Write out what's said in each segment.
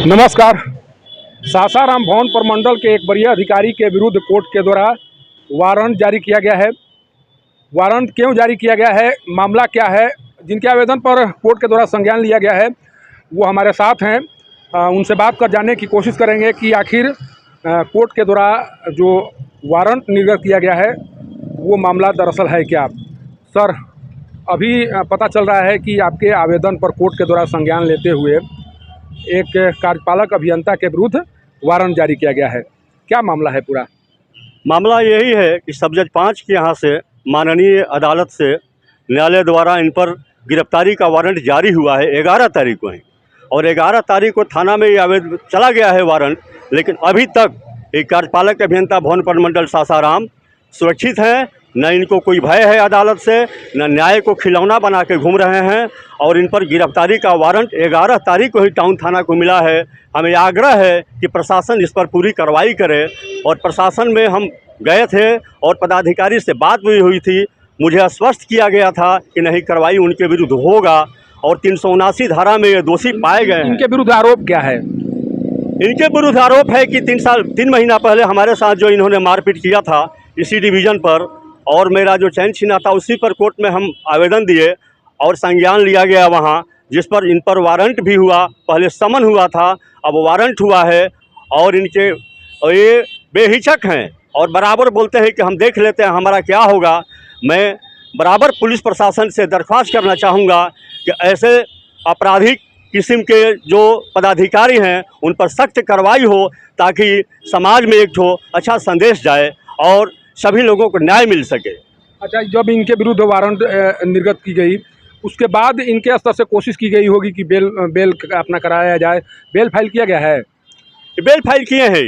नमस्कार। सासाराम भवन प्रमंडल के एक वरीय अधिकारी के विरुद्ध कोर्ट के द्वारा वारंट जारी किया गया है। वारंट क्यों जारी किया गया है, मामला क्या है, जिनके आवेदन पर कोर्ट के द्वारा संज्ञान लिया गया है वो हमारे साथ हैं। उनसे बात कर जानने की कोशिश करेंगे कि आखिर कोर्ट के द्वारा जो वारंट निर्गत किया गया है वो मामला दरअसल है क्या। सर, अभी पता चल रहा है कि आपके आवेदन पर कोर्ट के द्वारा संज्ञान लेते हुए एक कार्यपालक अभियंता के विरुद्ध वारंट जारी किया गया है। क्या मामला है पूरा? मामला यही है कि सब जज 5 के यहाँ से माननीय अदालत से न्यायालय द्वारा इन पर गिरफ्तारी का वारंट जारी हुआ है 11 तारीख को ही, और 11 तारीख को थाना में ये आवेदन चला गया है वारंट। लेकिन अभी तक एक कार्यपालक अभियंता भवन प्रमंडल सासाराम सुरक्षित हैं, न इनको कोई भय है अदालत से, न न्याय को खिलौना बना के घूम रहे हैं। और इन पर गिरफ्तारी का वारंट 11 तारीख को ही टाउन थाना को मिला है। हमें आग्रह है कि प्रशासन इस पर पूरी कार्रवाई करे। और प्रशासन में हम गए थे और पदाधिकारी से बात भी हुई थी, मुझे आश्वस्त किया गया था कि नहीं, कार्रवाई उनके विरुद्ध होगा। और 379 धारा में ये दोषी पाए गए हैं। इनके विरुद्ध आरोप क्या है? इनके विरुद्ध आरोप है कि 3 महीना पहले हमारे साथ जो इन्होंने मारपीट किया था इसी डिवीज़न पर, और मेरा जो चैन छीना था उसी पर कोर्ट में हम आवेदन दिए और संज्ञान लिया गया वहाँ, जिस पर इन पर वारंट भी हुआ। पहले समन हुआ था, अब वारंट हुआ है। और ये बेहिचक हैं और बराबर बोलते हैं कि हम देख लेते हैं हमारा क्या होगा। मैं बराबर पुलिस प्रशासन से दरख्वास्त करना चाहूँगा कि ऐसे आपराधिक किस्म के जो पदाधिकारी हैं उन पर सख्त कार्रवाई हो, ताकि समाज में एक ठो अच्छा संदेश जाए और सभी लोगों को न्याय मिल सके। अच्छा, जब इनके विरुद्ध वारंट निर्गत की गई उसके बाद इनके स्तर से कोशिश की गई होगी कि बेल अपना कराया जाए। बेल फाइल किया गया है? बेल फाइल किए हैं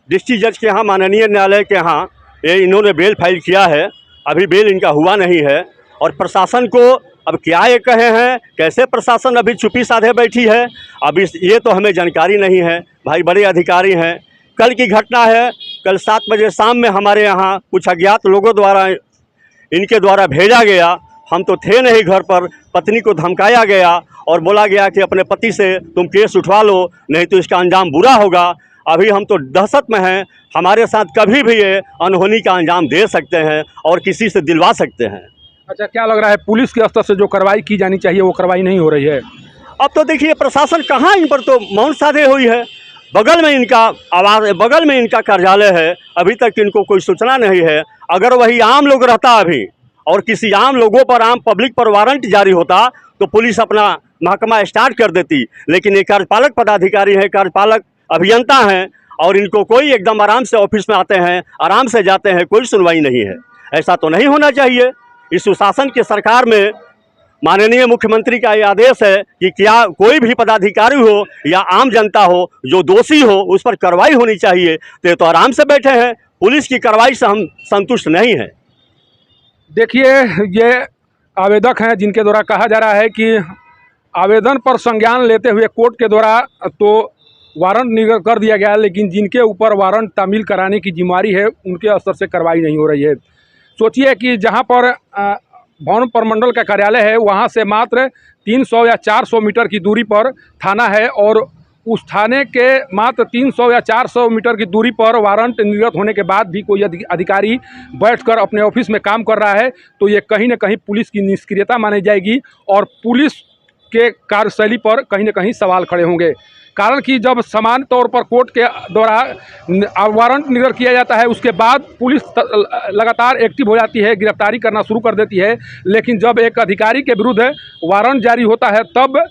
डिस्ट्रिक्ट जज के यहाँ, माननीय न्यायालय के यहाँ ये इन्होंने बेल फाइल किया है। अभी बेल इनका हुआ नहीं है। और प्रशासन को अब क्या ये कहे हैं, कैसे प्रशासन अभी चुप्पी साधे बैठी है, अभी ये तो हमें जानकारी नहीं है। भाई बड़े अधिकारी हैं। कल की घटना है, कल 7 बजे शाम में हमारे यहाँ कुछ अज्ञात लोगों द्वारा इनके द्वारा भेजा गया। हम तो थे नहीं घर पर, पत्नी को धमकाया गया और बोला गया कि अपने पति से तुम केस उठवा लो, नहीं तो इसका अंजाम बुरा होगा। अभी हम तो दहशत में हैं, हमारे साथ कभी भी ये अनहोनी का अंजाम दे सकते हैं और किसी से दिलवा सकते हैं। अच्छा, क्या लग रहा है पुलिस के स्तर से जो कार्रवाई की जानी चाहिए वो कार्रवाई नहीं हो रही है? अब तो देखिए प्रशासन कहाँ, इन पर तो मौन साधे हुई है। बगल में इनका आवाज़, बगल में इनका कार्यालय है, अभी तक इनको कोई सूचना नहीं है। अगर वही आम लोग रहता अभी और किसी आम लोगों पर, आम पब्लिक पर वारंट जारी होता तो पुलिस अपना महकमा स्टार्ट कर देती। लेकिन ये कार्यपालक पदाधिकारी है, कार्यपालक अभियंता हैं, और इनको कोई एकदम आराम से ऑफिस में आते हैं, आराम से जाते हैं, कोई सुनवाई नहीं है। ऐसा तो नहीं होना चाहिए। इस सुशासन की सरकार में माननीय मुख्यमंत्री का ये आदेश है कि क्या कोई भी पदाधिकारी हो या आम जनता हो जो दोषी हो उस पर कार्रवाई होनी चाहिए। तो आराम से बैठे हैं, पुलिस की कार्रवाई से हम संतुष्ट नहीं हैं। देखिए, ये आवेदक हैं जिनके द्वारा कहा जा रहा है कि आवेदन पर संज्ञान लेते हुए कोर्ट के द्वारा तो वारंट निर्गत कर दिया गया है, लेकिन जिनके ऊपर वारंट तामील कराने की जिम्मेदारी है उनके स्तर से कार्रवाई नहीं हो रही है। सोचिए कि जहां पर भवन प्रमंडल का कार्यालय है वहां से मात्र 300 या 400 मीटर की दूरी पर थाना है, और उस थाने के मात्र 300 या 400 मीटर की दूरी पर वारंट निर्गत होने के बाद भी कोई अधिकारी बैठकर अपने ऑफिस में काम कर रहा है, तो ये कहीं न कहीं पुलिस की निष्क्रियता मानी जाएगी और पुलिस के कार्यशैली पर कहीं न कहीं सवाल खड़े होंगे। कारण कि जब समान तौर पर कोर्ट के द्वारा वारंट निर्गत किया जाता है उसके बाद पुलिस लगातार एक्टिव हो जाती है, गिरफ्तारी करना शुरू कर देती है। लेकिन जब एक अधिकारी के विरुद्ध वारंट जारी होता है तब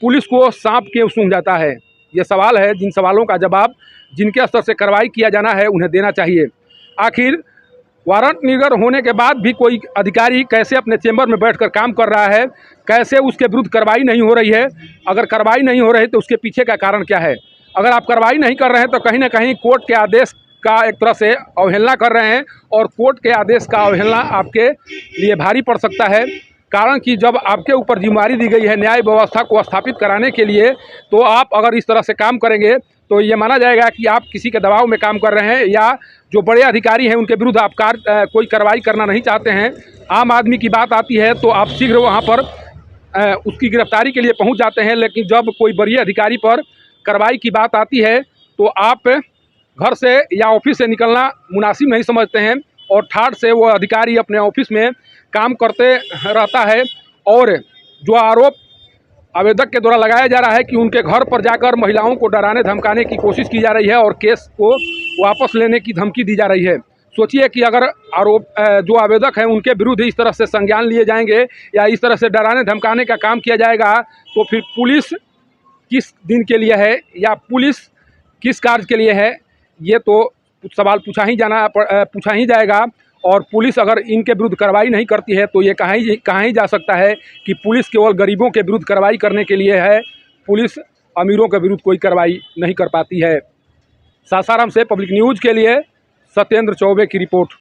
पुलिस को सांप के सूंघ जाता है। ये सवाल है, जिन सवालों का जवाब जिनके स्तर से कार्रवाई किया जाना है उन्हें देना चाहिए। आखिर वारंट निर्गत होने के बाद भी कोई अधिकारी कैसे अपने चेंबर में बैठकर काम कर रहा है, कैसे उसके विरुद्ध कार्रवाई नहीं हो रही है? अगर कार्रवाई नहीं हो रही तो उसके पीछे का कारण क्या है? अगर आप कार्रवाई नहीं कर रहे हैं तो कहीं ना कहीं कोर्ट के आदेश का एक तरह से अवहेलना कर रहे हैं, और कोर्ट के आदेश का अवहेलना आपके लिए भारी पड़ सकता है। कारण कि जब आपके ऊपर जिम्मेदारी दी गई है न्याय व्यवस्था को स्थापित कराने के लिए, तो आप अगर इस तरह से काम करेंगे तो ये माना जाएगा कि आप किसी के दबाव में काम कर रहे हैं, या जो बड़े अधिकारी हैं उनके विरुद्ध आप कोई कार्रवाई करना नहीं चाहते हैं। आम आदमी की बात आती है तो आप शीघ्र वहाँ पर उसकी गिरफ्तारी के लिए पहुँच जाते हैं, लेकिन जब कोई बड़े अधिकारी पर कार्रवाई की बात आती है तो आप घर से या ऑफिस से निकलना मुनासिब नहीं समझते हैं और ठाठ से वो अधिकारी अपने ऑफिस में काम करते रहता है। और जो आरोप आवेदक के द्वारा लगाया जा रहा है कि उनके घर पर जाकर महिलाओं को डराने धमकाने की कोशिश की जा रही है और केस को वापस लेने की धमकी दी जा रही है। सोचिए कि अगर आरोप जो आवेदक हैं उनके विरुद्ध इस तरह से संज्ञान लिए जाएंगे या इस तरह से डराने धमकाने का काम किया जाएगा तो फिर पुलिस किस दिन के लिए है या पुलिस किस कार्य के लिए है, ये तो सवाल पूछा ही जाएगा। और पुलिस अगर इनके विरुद्ध कार्रवाई नहीं करती है तो ये कहाँ ही जा सकता है कि पुलिस केवल गरीबों के विरुद्ध कार्रवाई करने के लिए है, पुलिस अमीरों के विरुद्ध कोई कार्रवाई नहीं कर पाती है। सासाराम से पब्लिक न्यूज़ के लिए सत्येंद्र चौबे की रिपोर्ट।